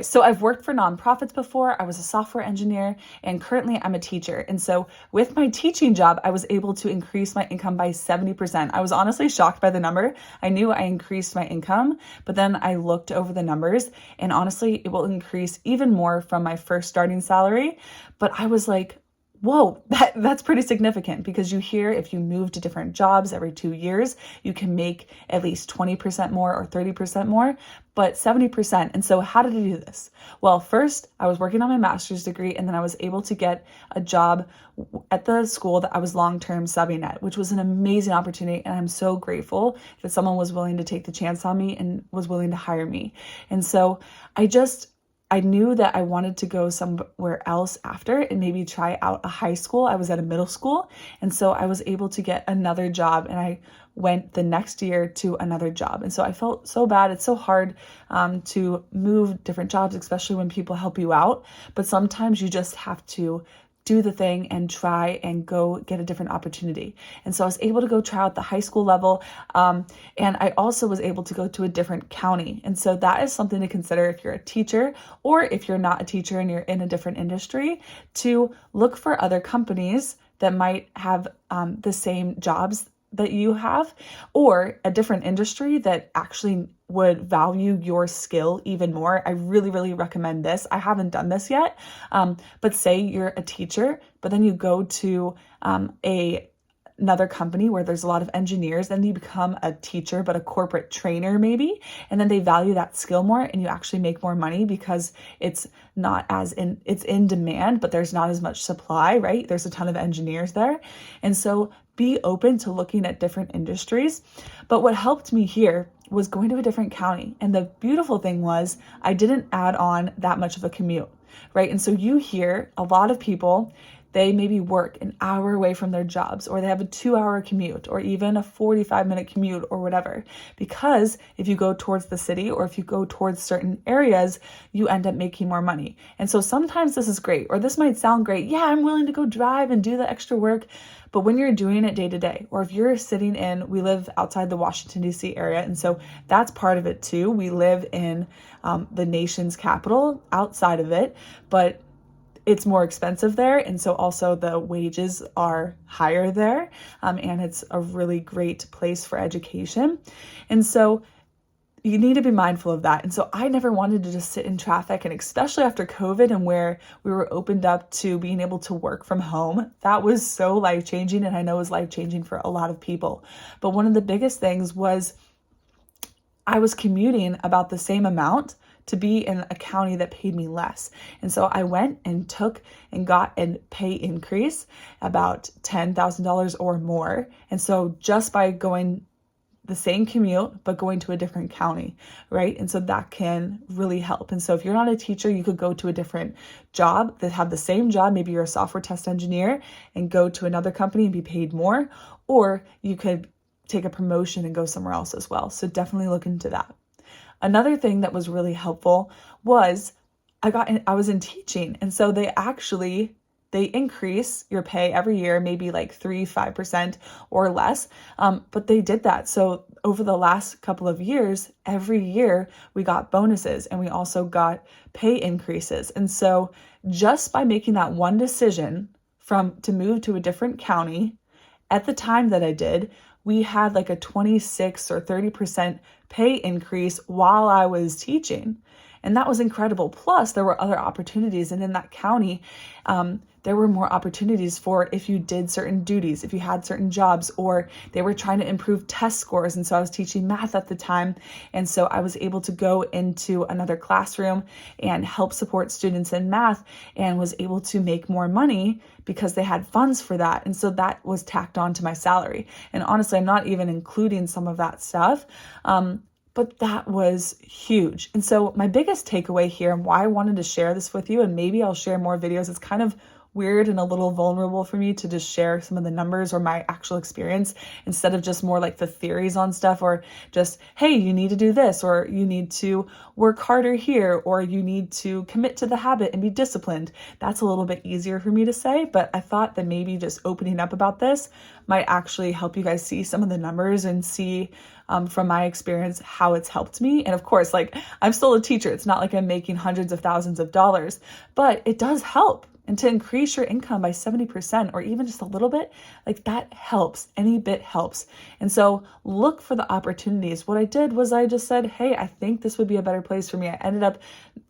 So I've worked for nonprofits before. I was a software engineer, and currently I'm a teacher. And so with my teaching job, I was able to increase my income by 70%. I was honestly shocked by the number. I knew I increased my income, but then I looked over the numbers, and honestly, it will increase even more from my first starting salary. But I was like, whoa, that's pretty significant, because you hear if you move to different jobs every 2 years, you can make at least 20% more or 30% more, but 70%. And so how did I do this? Well, first I was working on my master's degree, and then I was able to get a job at the school that I was long-term subbing at, which was an amazing opportunity. And I'm so grateful that someone was willing to take the chance on me and was willing to hire me. And so I knew that I wanted to go somewhere else after and maybe try out a high school. I was at a middle school. And so I was able to get another job, and I went the next year to another job. And so I felt so bad. It's so hard to move different jobs, especially when people help you out. But sometimes you just have to do the thing and try and go get a different opportunity. And so I was able to go try out the high school level. And I also was able to go to a different county. And so that is something to consider if you're a teacher, or if you're not a teacher and you're in a different industry, to look for other companies that might have the same jobs that you have, or a different industry that actually would value your skill even more. I really, really recommend this. I haven't done this yet, but say you're a teacher, but then you go to another company where there's a lot of engineers, then you become a teacher, but a corporate trainer maybe, and then they value that skill more, and you actually make more money because it's in demand, but there's not as much supply, right? There's a ton of engineers there. And so be open to looking at different industries. But what helped me here was going to a different county. And the beautiful thing was I didn't add on that much of a commute, right? And so you hear a lot of people, they maybe work an hour away from their jobs, or they have a 2-hour commute, or even a 45-minute commute, or whatever. Because if you go towards the city, or if you go towards certain areas, you end up making more money. And so sometimes this is great, or this might sound great. Yeah, I'm willing to go drive and do the extra work. But when you're doing it day to day, or if you're we live outside the Washington, D.C. area. And so that's part of it too. We live in the nation's capital, outside of it, but it's more expensive there. And so also the wages are higher there. And it's a really great place for education. And so you need to be mindful of that. And so I never wanted to just sit in traffic, and especially after COVID and where we were opened up to being able to work from home, that was so life-changing. And I know it was life-changing for a lot of people. But one of the biggest things was I was commuting about the same amount to be in a county that paid me less. And so I went and took and got a pay increase about $10,000 or more. And so just by going the same commute, but going to a different county, right? And so that can really help. And so if you're not a teacher, you could go to a different job that have the same job. Maybe you're a software test engineer and go to another company and be paid more, or you could take a promotion and go somewhere else as well. So definitely look into that. Another thing that was really helpful was I was in teaching. And so they increase your pay every year, maybe like 3-5% or less. But they did that. So over the last couple of years, every year we got bonuses, and we also got pay increases. And so just by making that one decision to move to a different county at the time that I did, we had like a 26 or 30% pay increase while I was teaching. And that was incredible. Plus, there were other opportunities. And in that county, there were more opportunities for if you did certain duties, if you had certain jobs, or they were trying to improve test scores. And so I was teaching math at the time. And so I was able to go into another classroom and help support students in math, and was able to make more money because they had funds for that. And so that was tacked on to my salary. And honestly, I'm not even including some of that stuff. But that was huge. And so my biggest takeaway here, and why I wanted to share this with you, and maybe I'll share more videos, it's kind of weird and a little vulnerable for me to just share some of the numbers or my actual experience instead of just more like the theories on stuff, or just, hey, you need to do this, or you need to work harder here, or you need to commit to the habit and be disciplined. That's a little bit easier for me to say, but I thought that maybe just opening up about this might actually help you guys see some of the numbers and see from my experience how it's helped me. And of course, like, I'm still a teacher. It's not like I'm making hundreds of thousands of dollars, but it does help. And to increase your income by 70% or even just a little bit, like, that helps. Any bit helps. And so look for the opportunities. What I did was I just said, hey, I think this would be a better place for me. I ended up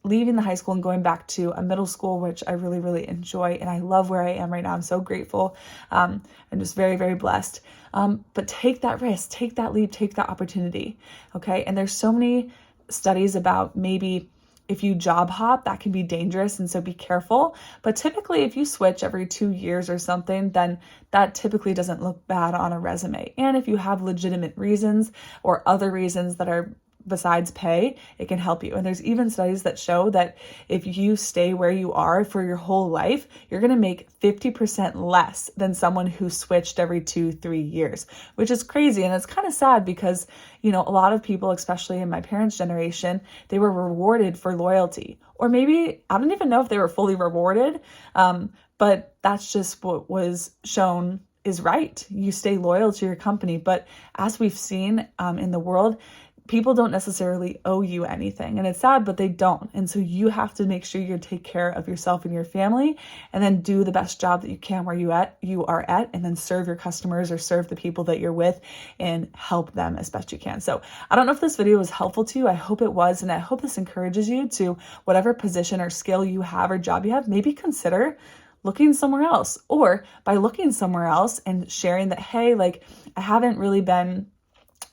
leaving the high school and going back to a middle school, which I really, really enjoy. And I love where I am right now. I'm so grateful. I'm just very, very blessed. But take that risk, take that leap, take that opportunity. Okay. And there's so many studies about maybe if you job hop, that can be dangerous. And so be careful. But typically, if you switch every 2 years or something, then that typically doesn't look bad on a resume. And if you have legitimate reasons or other reasons that are besides pay, it can help you. And there's even studies that show that if you stay where you are for your whole life, you're going to make 50% less than someone who switched every 2-3 years, which is crazy. And it's kind of sad because, a lot of people, especially in my parents' generation, they were rewarded for loyalty. Or maybe, I don't even know if they were fully rewarded, but that's just what was shown is right. You stay loyal to your company. But as we've seen in the world, people don't necessarily owe you anything, and it's sad, but they don't. And so you have to make sure you take care of yourself and your family, and then do the best job that you can where you are at, and then serve your customers or serve the people that you're with and help them as best you can. So I don't know if this video was helpful to you. I hope it was, and I hope this encourages you to whatever position or skill you have or job you have, maybe consider looking somewhere else, or by looking somewhere else and sharing that, hey, like, I haven't really been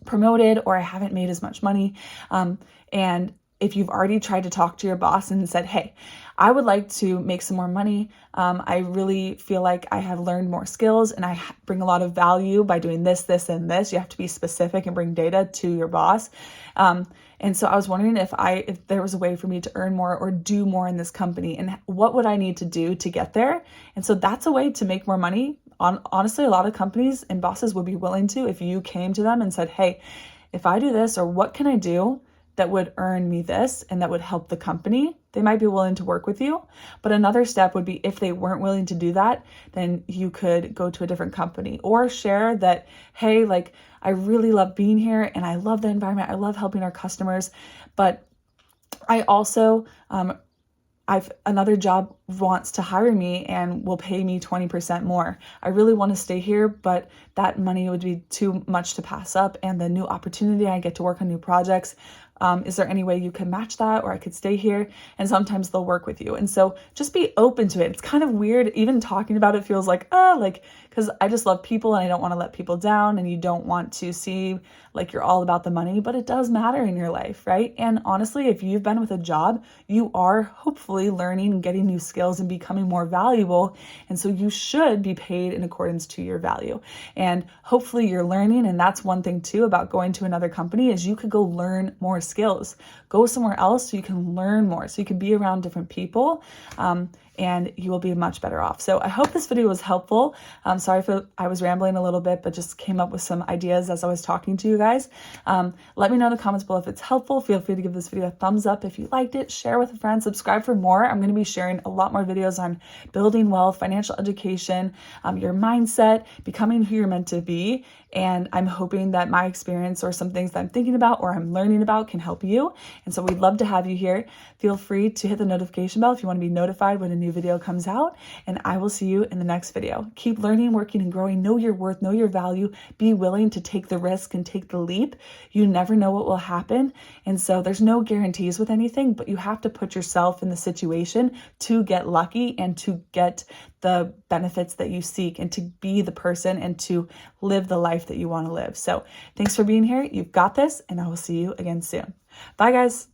promoted, or I haven't made as much money. And if you've already tried to talk to your boss and said, hey, I would like to make some more money. I really feel like I have learned more skills and I bring a lot of value by doing this, this, and this. You have to be specific and bring data to your boss. And so I was wondering if there was a way for me to earn more or do more in this company, and what would I need to do to get there? And so that's a way to make more money. Honestly, a lot of companies and bosses would be willing to, if you came to them and said, hey, if I do this, or what can I do that would earn me this and that would help the company, they might be willing to work with you. But another step would be, if they weren't willing to do that, then you could go to a different company, or share that, hey, like, I really love being here and I love the environment. I love helping our customers, but I also, another job wants to hire me and will pay me 20% more. I really want to stay here, but that money would be too much to pass up. And the new opportunity, I get to work on new projects. Is there any way you can match that, or I could stay here? And sometimes they'll work with you. And so just be open to it. It's kind of weird. Even talking about it feels like, because I just love people and I don't want to let people down, and you don't want to see like you're all about the money, but it does matter in your life, right? And honestly, if you've been with a job, you are hopefully learning and getting new skills and becoming more valuable. And so you should be paid in accordance to your value. And hopefully you're learning. And that's one thing too about going to another company, is you could go learn more skills. Go somewhere else so you can learn more, so you can be around different people, and you will be much better off. So I hope this video was helpful. Sorry if I was rambling a little bit, but just came up with some ideas as I was talking to you guys. Let me know in the comments below if it's helpful. Feel free to give this video a thumbs up if you liked it, share with a friend, subscribe for more. I'm going to be sharing a lot more videos on building wealth, financial education, your mindset, becoming who you're meant to be. And I'm hoping that my experience or some things that I'm thinking about or I'm learning about can help you. And so we'd love to have you here. Feel free to hit the notification bell if you want to be notified when a new video comes out. And I will see you in the next video. Keep learning, working, and growing. Know your worth, know your value. Be willing to take the risk and take the leap. You never know what will happen. And so there's no guarantees with anything, but you have to put yourself in the situation to get lucky and to get the benefits that you seek, and to be the person and to live the life that you want to live. So thanks for being here. You've got this, and I will see you again soon. Bye, guys.